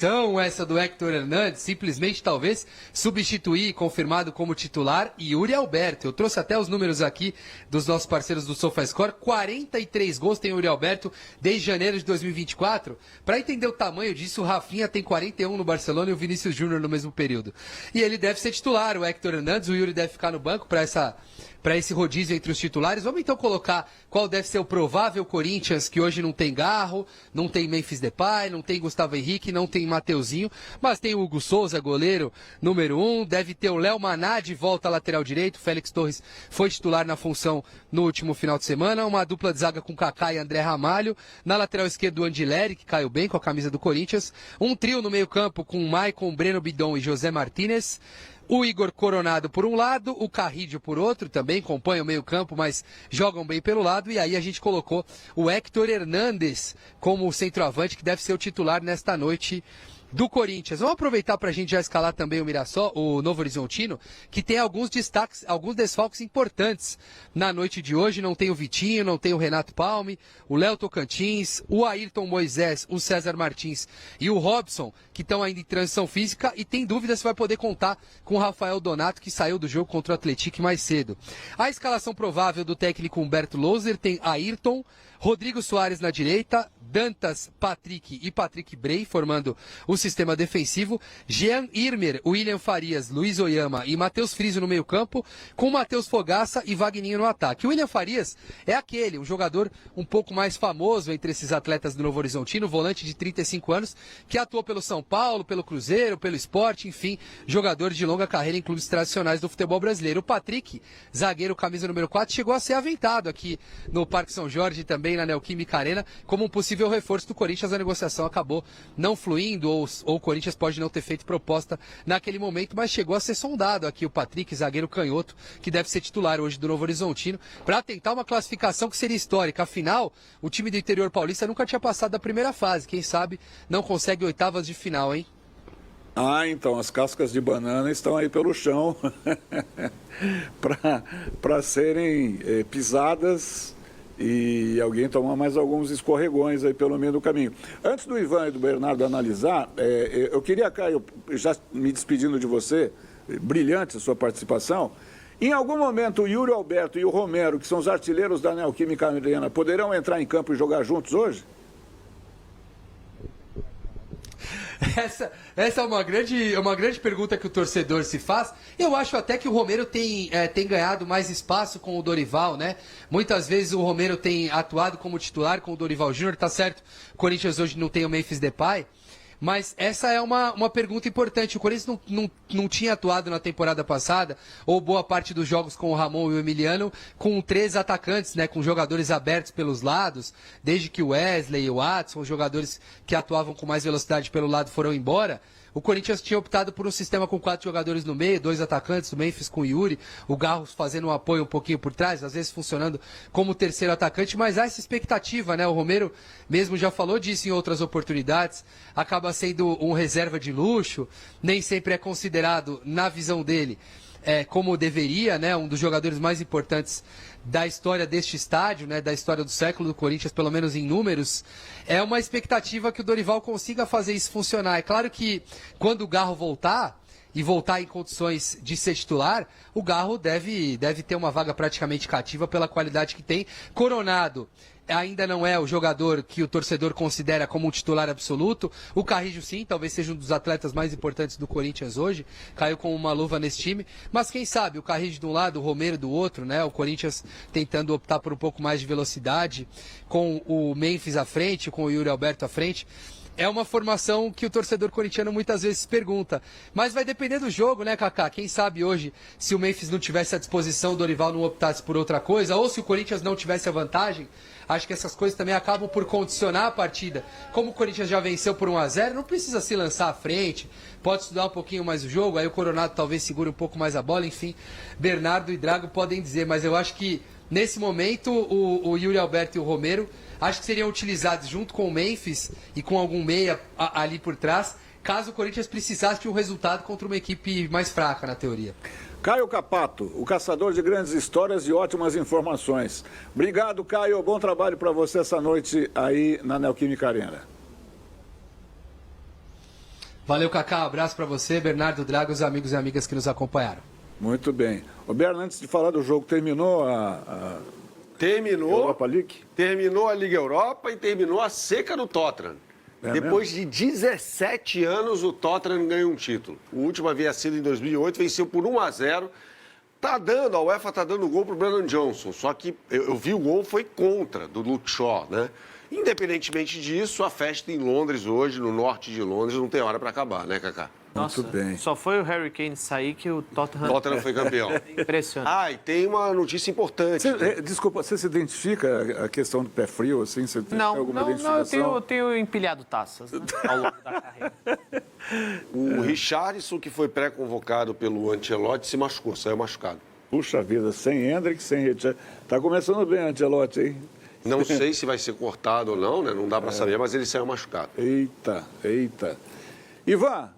Então, essa do Héctor Hernandes, simplesmente talvez substituir, confirmado como titular, Yuri Alberto. Eu trouxe até os números aqui dos nossos parceiros do SofaScore. 43 gols tem o Yuri Alberto desde janeiro de 2024. Para entender o tamanho disso, o Rafinha tem 41 no Barcelona e o Vinícius Júnior no mesmo período. E ele deve ser titular, o Héctor Hernandes. O Yuri deve ficar no banco para esse rodízio entre os titulares. Vamos então colocar qual deve ser o provável Corinthians, que hoje não tem Garro, não tem Memphis Depay, não tem Gustavo Henrique, não tem Mateuzinho, mas tem o Hugo Souza, goleiro número 1, deve ter o Léo Maná de volta à lateral direito, Félix Torres foi titular na função no último final de semana, uma dupla de zaga com Kaká e André Ramalho, na lateral esquerda o Andileri, que caiu bem com a camisa do Corinthians, um trio no meio campo com Maicon, Breno Bidon e José Martínez, o Igor Coronado por um lado, o Carrídio por outro, também compõe o meio-campo, mas jogam bem pelo lado. E aí a gente colocou o Héctor Hernandes como centroavante, que deve ser o titular nesta noite do Corinthians. Vamos aproveitar para a gente já escalar também o Mirassol, o Novo Horizontino, que tem alguns destaques, alguns desfalques importantes na noite de hoje. Não tem o Vitinho, não tem o Renato Palme, o Léo Tocantins, o Ayrton Moisés, o César Martins e o Robson, que estão ainda em transição física, e tem dúvida se vai poder contar com o Rafael Donato, que saiu do jogo contra o Atlético mais cedo. A escalação provável do técnico Humberto Louser tem Ayrton, Rodrigo Soares na direita, Dantas, Patrick e Patrick Bray formando o sistema defensivo, Jean Irmer, William Farias, Luiz Oyama e Matheus Friso no meio campo, com Matheus Fogaça e Vagninho no ataque. O William Farias é aquele, um jogador um pouco mais famoso entre esses atletas do Novo Horizontino, volante de 35 anos, que atuou pelo São Paulo, pelo Cruzeiro, pelo Sport, enfim, jogador de longa carreira em clubes tradicionais do futebol brasileiro. O Patrick, zagueiro camisa número 4, chegou a ser aventado aqui no Parque São Jorge, também na Neoquímica Arena, como um possível reforço do Corinthians. A negociação acabou não fluindo, ou o Corinthians pode não ter feito proposta naquele momento, mas chegou a ser sondado aqui o Patrick, zagueiro canhoto, que deve ser titular hoje do Novo Horizontino, para tentar uma classificação que seria histórica. Afinal, o time do interior paulista nunca tinha passado da primeira fase. Quem sabe não consegue oitavas de final, hein? Ah, então, as cascas de banana estão aí pelo chão para serem pisadas e alguém tomar mais alguns escorregões aí pelo meio do caminho. Antes do Ivan e do Bernardo analisar, eu queria, Caio, já me despedindo de você, brilhante a sua participação, em algum momento o Yuri Alberto e o Romero, que são os artilheiros da Neoquímica Arena, poderão entrar em campo e jogar juntos hoje? Essa é uma grande pergunta que o torcedor se faz. Eu acho até que o Romero tem ganhado mais espaço com o Dorival, né? Muitas vezes o Romero tem atuado como titular com o Dorival Júnior, tá certo? O Corinthians hoje não tem o Memphis Depay, mas essa é uma pergunta importante. O Corinthians não tinha atuado na temporada passada, ou boa parte dos jogos com o Ramon e o Emiliano, com 3 atacantes, né, com jogadores abertos pelos lados, desde que o Wesley e o Watson, os jogadores que atuavam com mais velocidade pelo lado, foram embora. O Corinthians tinha optado por um sistema com 4 jogadores no meio, 2 atacantes, o Memphis com o Yuri, o Garros fazendo um apoio um pouquinho por trás, às vezes funcionando como terceiro atacante, mas há essa expectativa, né? O Romero mesmo já falou disso em outras oportunidades, acaba sendo um reserva de luxo, nem sempre é considerado, na visão dele, como deveria, né? Um dos jogadores mais importantes da história deste estádio, né, da história do século do Corinthians, pelo menos em números. É uma expectativa que o Dorival consiga fazer isso funcionar. É claro que quando o Garro voltar, e voltar em condições de ser titular, o Garro deve ter uma vaga praticamente cativa pela qualidade que tem. Coronado ainda não é o jogador que o torcedor considera como um titular absoluto. O Carrídio, sim, talvez seja um dos atletas mais importantes do Corinthians hoje. Caiu com uma luva nesse time. Mas quem sabe, o Carrídio de um lado, o Romero do outro, né? O Corinthians tentando optar por um pouco mais de velocidade, com o Memphis à frente, com o Yuri Alberto à frente. É uma formação que o torcedor corintiano muitas vezes pergunta. Mas vai depender do jogo, né, Kaká? Quem sabe hoje, se o Memphis não tivesse à disposição, o Dorival não optasse por outra coisa, ou se o Corinthians não tivesse a vantagem, acho que essas coisas também acabam por condicionar a partida. Como o Corinthians já venceu por 1-0, não precisa se lançar à frente, pode estudar um pouquinho mais o jogo, aí o Coronado talvez segure um pouco mais a bola, enfim, Bernardo e Drago podem dizer, mas eu acho que nesse momento o Yuri Alberto e o Romero acho que seriam utilizados junto com o Memphis e com algum meia ali por trás, caso o Corinthians precisasse de um resultado contra uma equipe mais fraca, na teoria. Caio Capato, o caçador de grandes histórias e ótimas informações. Obrigado, Caio. Bom trabalho para você essa noite aí na Neoquímica Arena. Valeu, Kaká. Abraço para você, Bernardo Drago, os amigos e amigas que nos acompanharam. Muito bem. Roberto, antes de falar do jogo, terminou Terminou Europa League? Terminou a Liga Europa e terminou a seca do Tottenham. Depois de 17 anos, o Tottenham ganhou um título. O último havia sido em 2008, venceu por 1-0. A UEFA tá dando gol pro Brandon Johnson, só que eu vi o gol, foi contra, do Luke Shaw, né? Independentemente disso, a festa em Londres hoje, no norte de Londres, não tem hora para acabar, né, Kaká? Nossa, Muito bem. só foi o Harry Kane sair que o Tottenham... Tottenham foi campeão. Impressionante. E tem uma notícia importante. Desculpa, você se identifica a questão do pé frio, assim? Você tem alguma identificação? eu tenho empilhado taças, né, ao longo da carreira. O Richarlison, que foi pré-convocado pelo Ancelotti, se machucou, saiu machucado. Puxa vida, sem Hendrick, sem Richard. Tá começando bem, Ancelotti, hein? Não sei se vai ser cortado ou não, né? Não dá para saber, mas ele saiu machucado. Eita. Ivan,